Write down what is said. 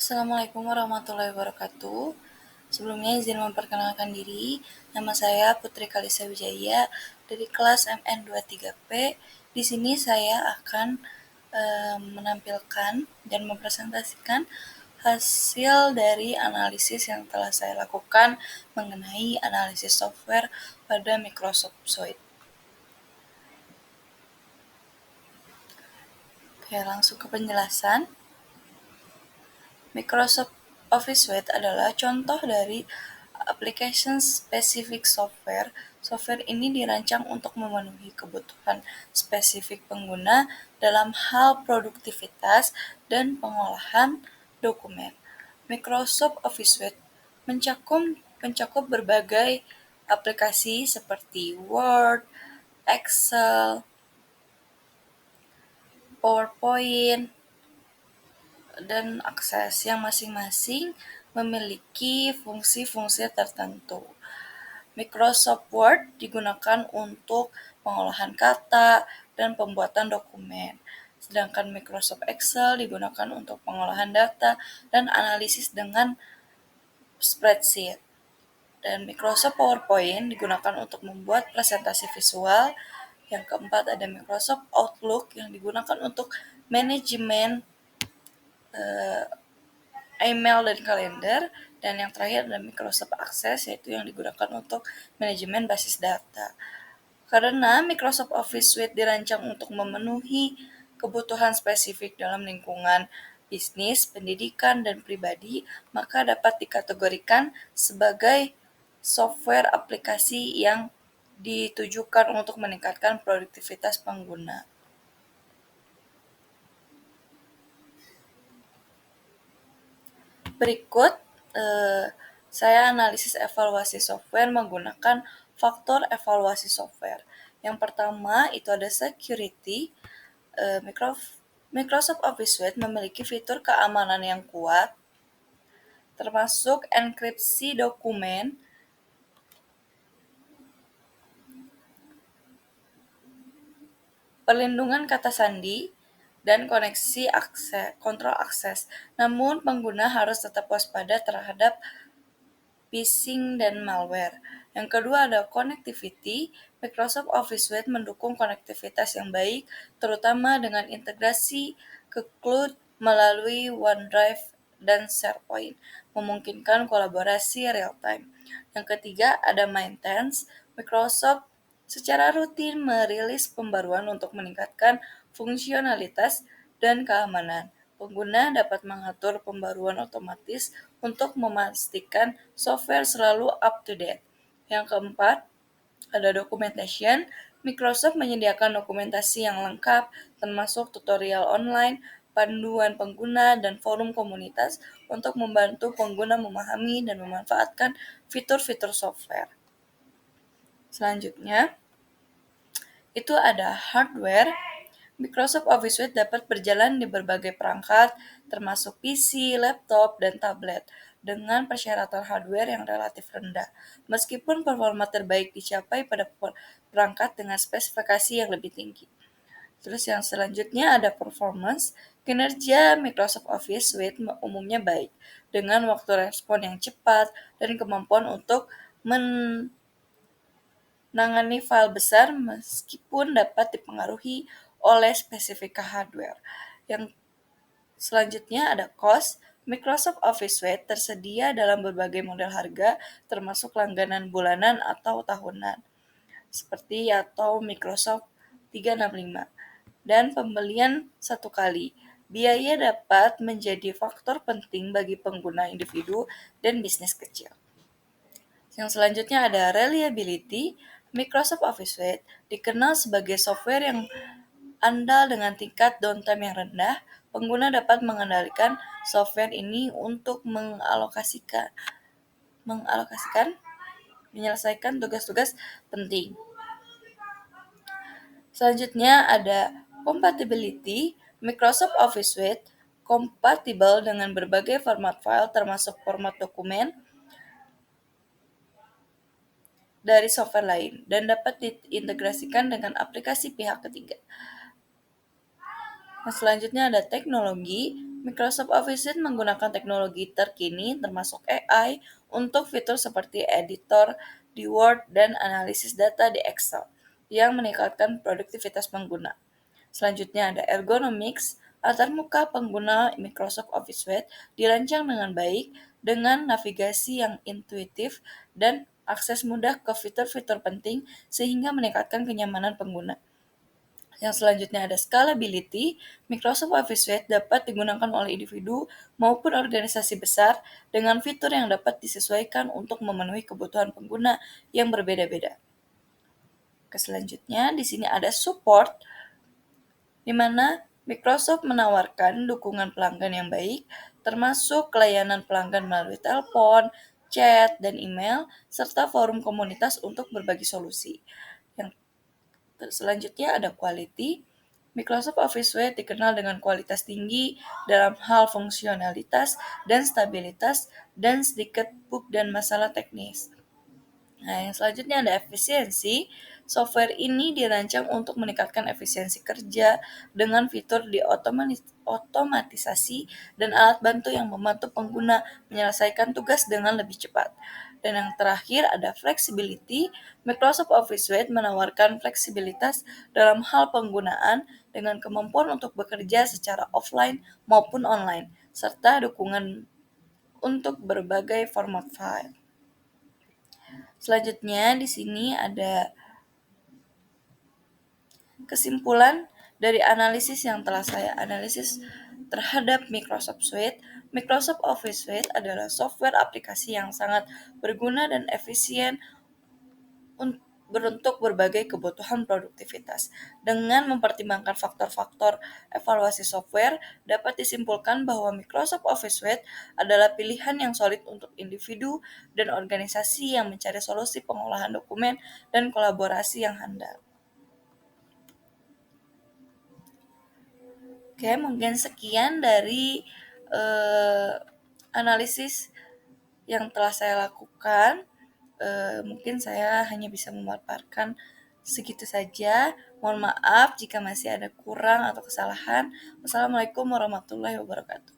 Assalamualaikum warahmatullahi wabarakatuh. Sebelumnya izin memperkenalkan diri, nama saya Putri Kalisa Wijaya dari kelas MN23P. Di sini saya akan menampilkan dan mempresentasikan hasil dari analisis yang telah saya lakukan mengenai analisis software pada Microsoft Suite. Oke, langsung ke penjelasan. Microsoft Office Suite adalah contoh dari application specific software. Software ini dirancang untuk memenuhi kebutuhan spesifik pengguna dalam hal produktivitas dan pengolahan dokumen. Microsoft Office Suite mencakup berbagai aplikasi seperti Word, Excel, PowerPoint, dan Access yang masing-masing memiliki fungsi-fungsi tertentu. Microsoft Word digunakan untuk pengolahan kata dan pembuatan dokumen, sedangkan Microsoft Excel digunakan untuk pengolahan data dan analisis dengan spreadsheet. Dan Microsoft PowerPoint digunakan untuk membuat presentasi visual. Yang keempat ada Microsoft Outlook yang digunakan untuk manajemen email dan kalender, dan yang terakhir ada Microsoft Access, yaitu yang digunakan untuk manajemen basis data. Karena Microsoft Office Suite dirancang untuk memenuhi kebutuhan spesifik dalam lingkungan bisnis, pendidikan, dan pribadi, maka dapat dikategorikan sebagai software aplikasi yang ditujukan untuk meningkatkan produktivitas pengguna. Berikut saya analisis evaluasi software menggunakan faktor evaluasi software. Yang pertama itu ada security. Microsoft Office Suite memiliki fitur keamanan yang kuat, termasuk enkripsi dokumen, perlindungan kata sandi, dan koneksi kontrol akses. Namun, pengguna harus tetap waspada terhadap phishing dan malware. Yang kedua ada connectivity. Microsoft Office Suite mendukung konektivitas yang baik, terutama dengan integrasi ke cloud melalui OneDrive dan SharePoint, memungkinkan kolaborasi real-time. Yang ketiga ada maintenance. Microsoft secara rutin merilis pembaruan untuk meningkatkan fungsionalitas dan keamanan. Pengguna dapat mengatur pembaruan otomatis untuk memastikan software selalu up-to-date. Yang keempat, ada documentation. Microsoft menyediakan dokumentasi yang lengkap, termasuk tutorial online, panduan pengguna, dan forum komunitas untuk membantu pengguna memahami dan memanfaatkan fitur-fitur software. Selanjutnya, itu ada hardware. Microsoft Office Suite dapat berjalan di berbagai perangkat, termasuk PC, laptop, dan tablet, dengan persyaratan hardware yang relatif rendah, meskipun performa terbaik dicapai pada perangkat dengan spesifikasi yang lebih tinggi. Terus yang selanjutnya ada performance. Kinerja Microsoft Office Suite umumnya baik, dengan waktu respon yang cepat dan kemampuan untuk menangani file besar meskipun dapat dipengaruhi oleh spesifika hardware. Yang selanjutnya ada cost. Microsoft Office Suite tersedia dalam berbagai model harga, termasuk langganan bulanan atau tahunan, seperti atau Microsoft 365, dan pembelian satu kali. Biaya dapat menjadi faktor penting bagi pengguna individu dan bisnis kecil. Yang selanjutnya ada reliability. Microsoft Office Suite dikenal sebagai software yang andal dengan tingkat downtime yang rendah. Pengguna dapat mengendalikan software ini untuk menyelesaikan tugas-tugas penting. Selanjutnya ada compatibility. Microsoft Office Suite kompatibel dengan berbagai format file, termasuk format dokumen dari software lain, dan dapat diintegrasikan dengan aplikasi pihak ketiga. Nah, selanjutnya ada teknologi. Microsoft Office Suite menggunakan teknologi terkini termasuk AI untuk fitur seperti editor di Word dan analisis data di Excel yang meningkatkan produktivitas pengguna. Selanjutnya ada ergonomics. Antarmuka pengguna Microsoft Office Suite dirancang dengan baik dengan navigasi yang intuitif dan akses mudah ke fitur-fitur penting sehingga meningkatkan kenyamanan pengguna. Yang selanjutnya ada scalability. Microsoft Office Suite dapat digunakan oleh individu maupun organisasi besar dengan fitur yang dapat disesuaikan untuk memenuhi kebutuhan pengguna yang berbeda-beda. Selanjutnya di sini ada support, di mana Microsoft menawarkan dukungan pelanggan yang baik, termasuk layanan pelanggan melalui telepon, chat, dan email, serta forum komunitas untuk berbagi solusi. Yang selanjutnya ada quality. Microsoft Office Suite dikenal dengan kualitas tinggi dalam hal fungsionalitas dan stabilitas dan sedikit bug dan masalah teknis. Nah, yang selanjutnya ada efisiensi. Software ini dirancang untuk meningkatkan efisiensi kerja dengan fitur otomatisasi dan alat bantu yang membantu pengguna menyelesaikan tugas dengan lebih cepat. Dan yang terakhir ada flexibility. Microsoft Office Suite menawarkan fleksibilitas dalam hal penggunaan dengan kemampuan untuk bekerja secara offline maupun online, serta dukungan untuk berbagai format file. Selanjutnya di sini ada kesimpulan dari analisis yang telah saya analisis terhadap Microsoft Suite. Microsoft Office Suite adalah software aplikasi yang sangat berguna dan efisien beruntuk berbagai kebutuhan produktivitas. Dengan mempertimbangkan faktor-faktor evaluasi software, dapat disimpulkan bahwa Microsoft Office Suite adalah pilihan yang solid untuk individu dan organisasi yang mencari solusi pengolahan dokumen dan kolaborasi yang handal. Oke, mungkin sekian dari analisis yang telah saya lakukan. Mungkin saya hanya bisa memaparkan segitu saja. Mohon maaf jika masih ada kurang atau kesalahan. Wassalamualaikum warahmatullahi wabarakatuh.